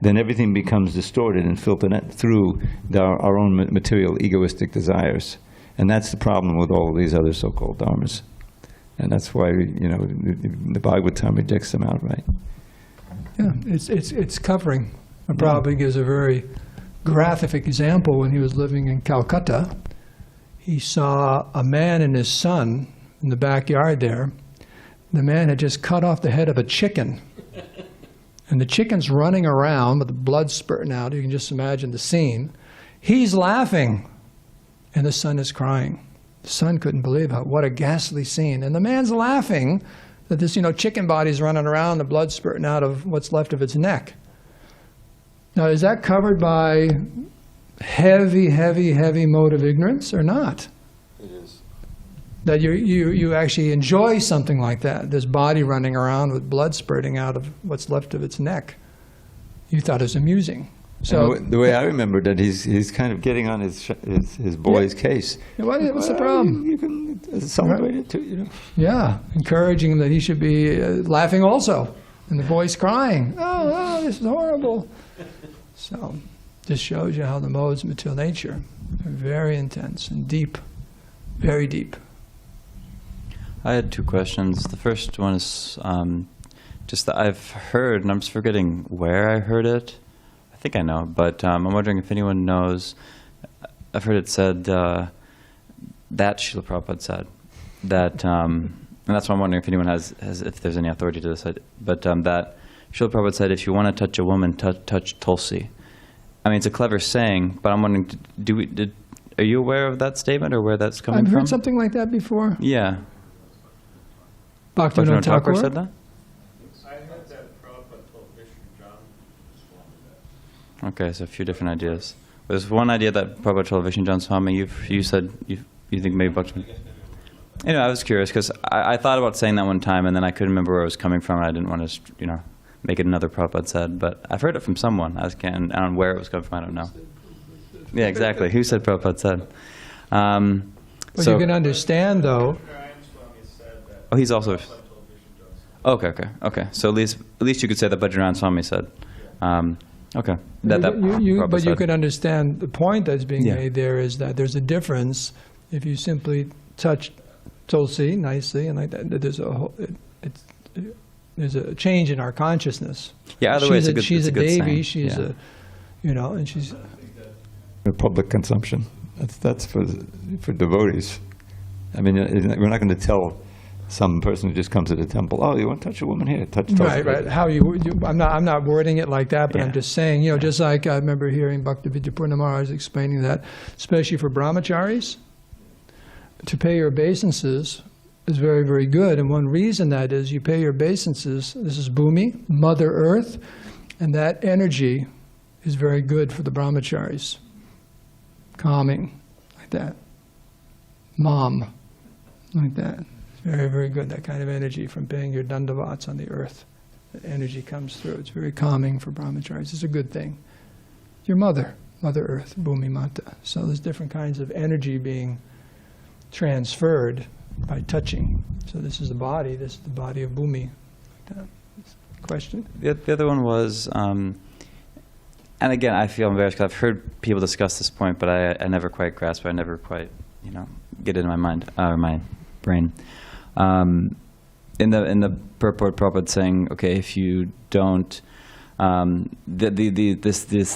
then everything becomes distorted and filtered through our own material egoistic desires. And that's the problem with all of these other so-called dharmas. And that's why, the Bhagavatam rejects them outright. Yeah, it's covering. Prabhupada gives a very graphic example. When he was living in Calcutta, he saw a man and his son in the backyard there. The man had just cut off the head of a chicken. And the chicken's running around with the blood spurting out. You can just imagine the scene. He's laughing, and the son is crying. The son couldn't believe what a ghastly scene. And the man's laughing that this, chicken body's running around, the blood spurting out of what's left of its neck. Now, is that covered by heavy, heavy, heavy mode of ignorance or not? It is. That you actually enjoy something like that, this body running around with blood spurting out of what's left of its neck. You thought it was amusing. So the way I remember that, he's kind of getting on his boy's case. What's the problem? You can celebrate it too, you know. Yeah, encouraging him that he should be laughing also. And the boy's crying. Oh, this is horrible. So this shows you how the modes of material nature are very intense and deep, very deep. I had two questions. The first one is just that I've heard, and I'm just forgetting where I heard it. I think I know, but I'm wondering if anyone knows. I've heard it said that Śrīla Prabhupada said that, and that's why I'm wondering if anyone has if there's any authority to this. But that Śrīla Prabhupada said, if you want to touch a woman, touch Tulsi. I mean, it's a clever saying, but I'm wondering, are you aware of that statement or where that's coming from? I've heard something like that before. Yeah. Bhakti-Vedānta Ṭhākura Ṭhākura said that? I heard that Prabhupada told Vishnu John Swami that. Okay, so a few different ideas. There's one idea that Prabhupada told Vishnu John Swami. You said you think maybe Bhakti. Anyway, I was curious because I thought about saying that one time, and then I couldn't remember where it was coming from, and I didn't want to, make it another Prabhupada said. But I've heard it from someone. I don't know where it was coming from. I don't know. Yeah, exactly. Who said Prabhupada said? But you can understand, though. Oh, he's also. Okay. So at least you could say that Bhakti-Vedānta Swami said. Okay. But you can understand the point that's being made there is that there's a difference if you simply touch Tulsi nicely and like that. There's a change in our consciousness. Yeah, either way, it's a good She's a Devi. saying. She's and she's. Public consumption. That's for devotees. I mean, we're not going to tell some person who just comes to the temple, oh, you want to touch a woman here? Touch Tulsi. Right. How I'm not wording it like that, but I'm just saying, just like I remember hearing Bhakti Vidyapurna Maharaj explaining that, especially for brahmacharis, to pay your obeisances is very, very good. And one reason that is you pay your obeisances, this is Bhumi, Mother Earth, and that energy is very good for the brahmacharis. Calming, like that. Mom, like that. It's very, very good, that kind of energy from paying your dandavats on the earth. The energy comes through. It's very calming for brahmacharis. It's a good thing. Your mother, Mother Earth, Bhumi Mata. So there's different kinds of energy being transferred by touching. So this is the body of Bhumi. Like that. Question? The other one was, and again, I feel embarrassed because I've heard people discuss this point, but I never quite grasp it. I never quite, get it in my mind or my brain. In the purport, Prabhupada saying, okay, if you don't, the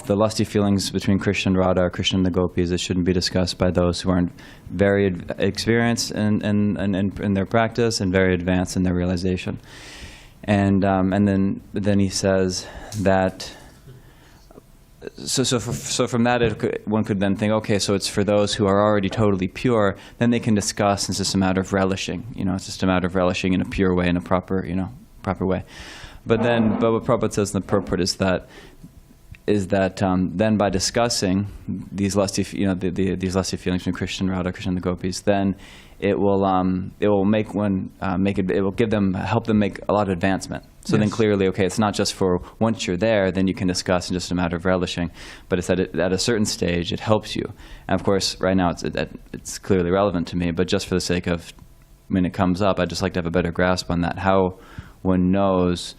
lusty feelings between Krishna and Radha, or Krishna and the gopis, it shouldn't be discussed by those who aren't very experienced in their practice and very advanced in their realization. And then he says that. So from that, one could then think, okay, so it's for those who are already totally pure. Then they can discuss. It's just a matter of relishing. It's just a matter of relishing in a pure way, in a proper way. But what Prabhupada says in the purport is that then by discussing these lusty, these lusty feelings from Krishna and Radha, Krishna and the gopis, then it will help them make a lot of advancement. So then clearly, okay, it's not just for once you're there, then you can discuss in just a matter of relishing, but it's at a certain stage, it helps you. And of course, right now it's clearly relevant to me, but just for the sake of when it comes up, I'd just like to have a better grasp on that, how one knows,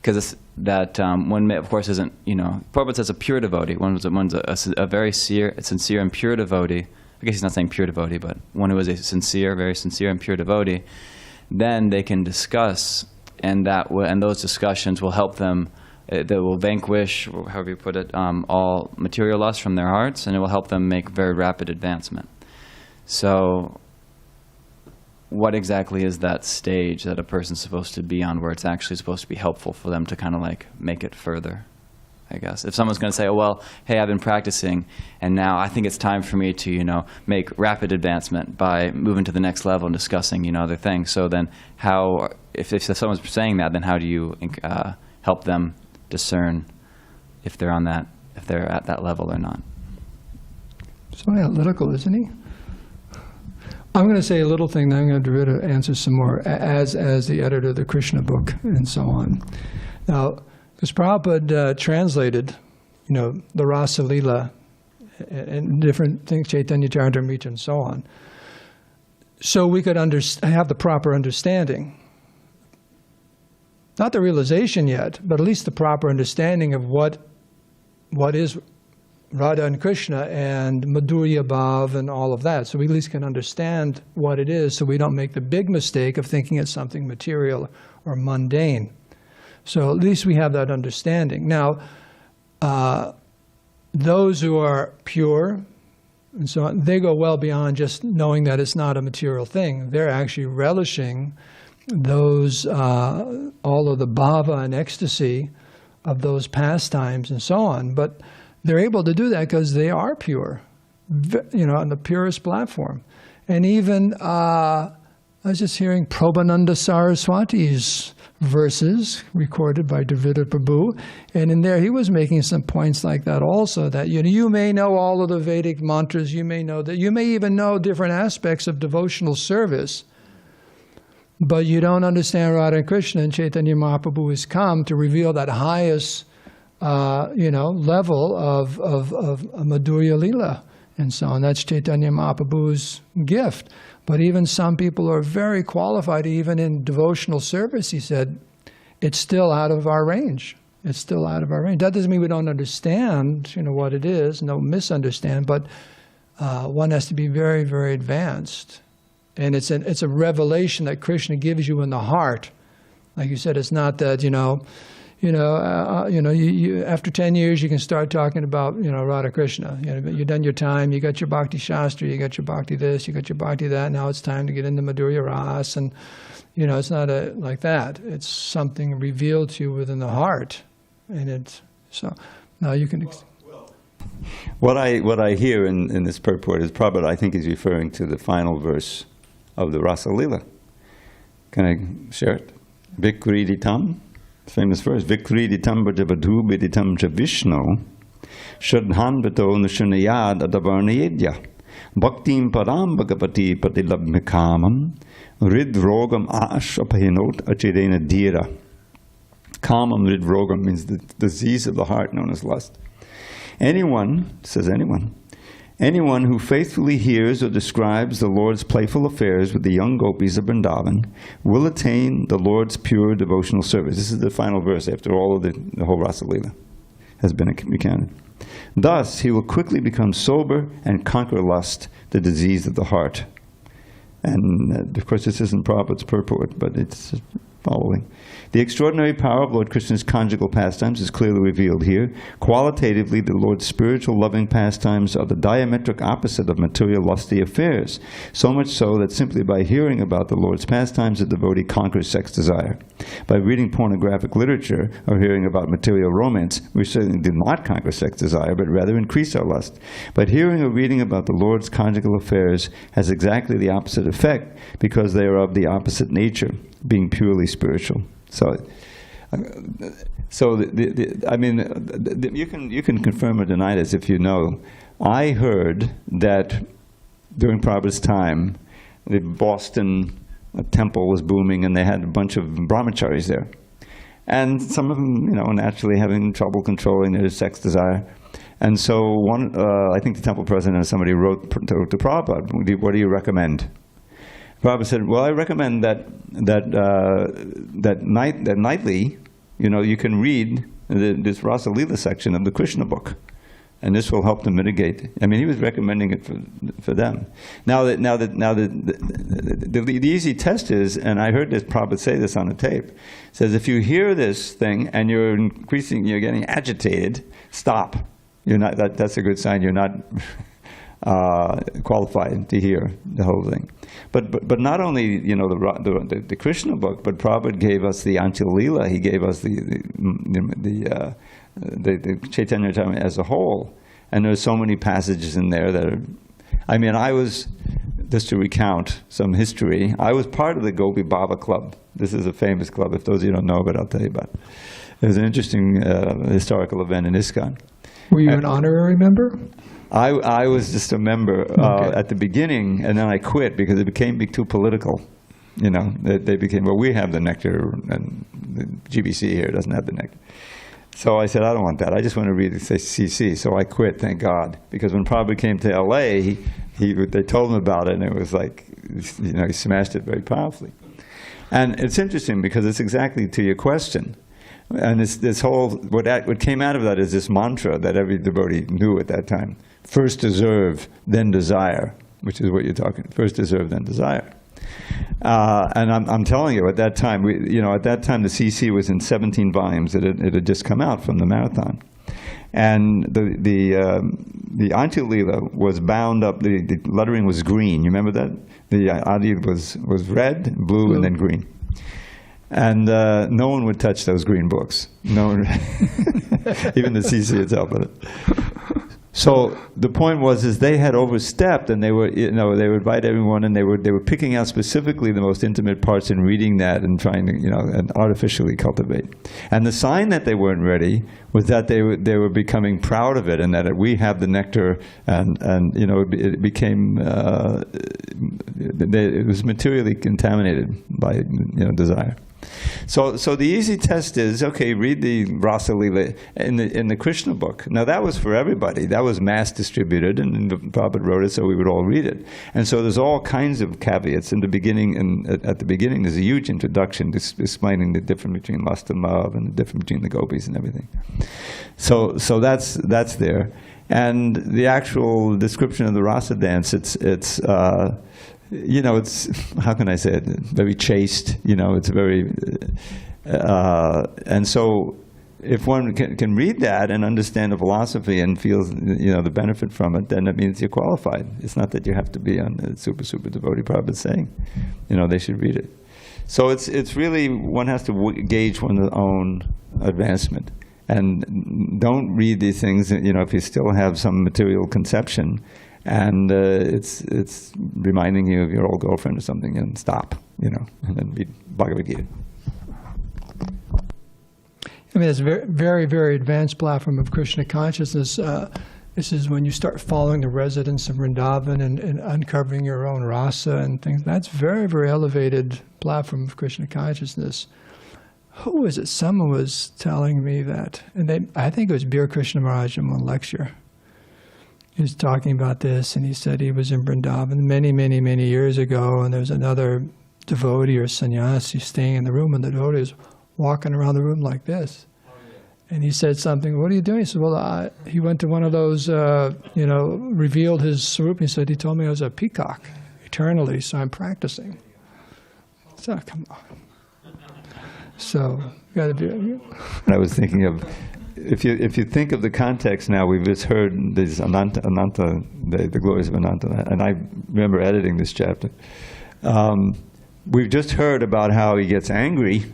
because one, of course, isn't, Prabhupada says a pure devotee, one's a very sincere and pure devotee. I guess he's not saying pure devotee, but one who is a very sincere and pure devotee, then they can discuss, and those discussions will help them, that will vanquish, or however you put it, all material lust from their hearts, and it will help them make very rapid advancement. So what exactly is that stage that a person's supposed to be on where it's actually supposed to be helpful for them to kind of like make it further, I guess? If someone's going to say, oh, well, hey, I've been practicing, and now I think it's time for me to, make rapid advancement by moving to the next level and discussing, other things. So then how, if someone's saying that, then how do you help them discern if they're at that level or not? So analytical, isn't he? I'm going to say a little thing, then I'm going to answer some more as the editor of the Krishna book and so on. Now, because Prabhupada translated, the Rasa Lila and different things, Chaitanya Charitamrita and so on, so we could have the proper understanding. Not the realization yet, but at least the proper understanding of what is Radha and Krishna and Madhurya Bhav and all of that. So we at least can understand what it is so we don't make the big mistake of thinking it's something material or mundane. So at least we have that understanding. Now, those who are pure and so on, they go well beyond just knowing that it's not a material thing. They're actually relishing those, all of the bhava and ecstasy of those pastimes and so on. But they're able to do that because they are pure, on the purest platform. And even, I was just hearing Prabhupada Saraswati's verses recorded by Dravida Prabhu, and in there he was making some points like that also, that you may know all of the Vedic mantras, you may know that, you may even know different aspects of devotional service, but you don't understand Radha and Krishna, and Chaitanya Mahaprabhu has come to reveal that highest level of Madhurya Lila and so on. That's Chaitanya Mahaprabhu's gift. But even some people are very qualified, even in devotional service, he said, it's still out of our range. It's still out of our range. That doesn't mean we don't understand, what it is, no misunderstand, but one has to be very, very advanced. And it's a revelation that Krishna gives you in the heart. Like you said, it's not that, after 10 years you can start talking about, Radha Krishna. You've done your time, you got your Bhakti Shastra, you got your Bhakti this, you got your Bhakti that, now it's time to get into Madhurya Ras, and, it's not like that. It's something revealed to you within the heart. And so, now you can... What I hear in this purport is Prabhupada, I think, is referring to the final verse of the Rasa Lila. Can I share it? Vikriditam, famous verse, Vikriditam bhajavadhu biditam cha Vishnu, shradhanvato nushanayad adavarnayedya, bhaktim param bhagavati patilabhmikamam, ridrogam ash apahinot achirena dhira. Kamam ridrogam means the disease of the heart known as lust. Anyone, says anyone who faithfully hears or describes the Lord's playful affairs with the young gopis of Vrindavan will attain the Lord's pure devotional service. This is the final verse after all of the whole Rasa Lila has been recounted. Thus, he will quickly become sober and conquer lust, the disease of the heart. And of course, this isn't Prabhupada's purport, but it's following. The extraordinary power of Lord Krishna's conjugal pastimes is clearly revealed here. Qualitatively, the Lord's spiritual loving pastimes are the diametric opposite of material lusty affairs, so much so that simply by hearing about the Lord's pastimes, the devotee conquers sex desire. By reading pornographic literature or hearing about material romance, we certainly do not conquer sex desire, but rather increase our lust. But hearing or reading about the Lord's conjugal affairs has exactly the opposite effect, because they are of the opposite nature, being purely spiritual. So you can confirm or deny this if you know. I heard that during Prabhupada's time, the Boston temple was booming, and they had a bunch of brahmacharis there, and some of them, naturally having trouble controlling their sex desire. And so I think the temple president or somebody wrote to Prabhupada, "What do you recommend?" Prabhupada said, "Well, I recommend that nightly, you can read this Rasa Lila section of the Krishna book, and this will help to mitigate." I mean, he was recommending it for them. Now the easy test is, and I heard this Prabhupada say this on a tape, says if you hear this thing and you're getting agitated, stop. You're not. That's a good sign. You're not qualified to hear the whole thing. But not only the Krishna book, but Prabhupada gave us the Anchal Leela. He gave us the Chaitanya Charitamrita as a whole, and there's so many passages in there that are. I mean, I was, just to recount some history, I was part of the Gopi Baba Club. This is a famous club. If those of you don't know about it, I'll tell you about it. It was an interesting historical event in ISKCON. Were you an honorary member? I was just a member at the beginning, and then I quit because it became too political. You know, they became, well, we have the nectar, and the GBC here doesn't have the nectar. So I said, I don't want that. I just want to read the CC. So I quit, thank God. Because when Prabhupada came to LA, they told him about it, and it was like, you know, he smashed it very powerfully. And it's interesting because it's exactly to your question. And this whole, what came out of that is this mantra that every devotee knew at that time. First deserve, then desire, which is what you're talking. First deserve, then desire. And I'm telling you, at that time, the CC was in 17 volumes. It had just come out from the marathon. And the Antya-lila was bound up, the lettering was green. You remember that? The adi was red, blue, and then green. And no one would touch those green books. No one, even the CC itself. So the point was they had overstepped, and they would invite everyone, and they were picking out specifically the most intimate parts and reading that and trying to, and artificially cultivate. And the sign that they weren't ready was that they were becoming proud of it, and that we have the nectar, and it became it was materially contaminated by desire. So the easy test is, okay, read the Rasa Lila in the Krishna book. Now that was for everybody. That was mass distributed, and Prabhupada wrote it so we would all read it. And so there's all kinds of caveats in the beginning, and at the beginning there's a huge introduction explaining the difference between lust and love, and the difference between the gopis and everything. So that's there. And the actual description of the Rasa dance, it's how can I say it? Very chaste. It's very, and so if one can read that and understand the philosophy and feels the benefit from it, then it means you're qualified. It's not that you have to be on the super devotee. Prabhupada saying, they should read it. So it's really, one has to gauge one's own advancement, and don't read these things. If you still have some material conception. And it's reminding you of your old girlfriend or something, and stop, and then read Bhagavad Gita. It's a very, very, very advanced platform of Krishna consciousness. This is when you start following the residents of Vrindavan and uncovering your own rasa and things. That's very, very elevated platform of Krishna consciousness. Who was it? Someone was telling me that, and I think it was Bir Krishna Maharaj in one lecture. He was talking about this, and he said he was in Vrindavan many, many, many years ago, and there was another devotee or sannyasi staying in the room, and the devotee was walking around the room like this. And he said something, "What are you doing?" He said, "Well, he went to one of those, revealed his swarup." He said, "He told me I was a peacock eternally, so I'm practicing." So, come on. So, you got to be... I was thinking of... If you think of the context now, we've just heard this Ananta, the glories of Ananta, and I remember editing this chapter. We've just heard about how he gets angry,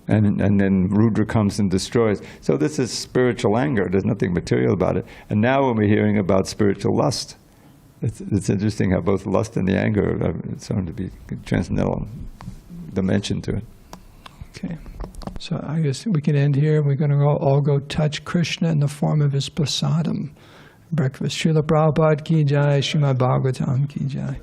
and then Rudra comes and destroys. So this is spiritual anger. There's nothing material about it. And now when we're hearing about spiritual lust, it's interesting how both lust and the anger are starting to be transcendental dimension to it. Okay. So I guess we can end here. We're going to all go touch Krishna in the form of his prasadam. Breakfast. Śrīla Prabhupada ki jai, Srimad Bhagavatam ki jai.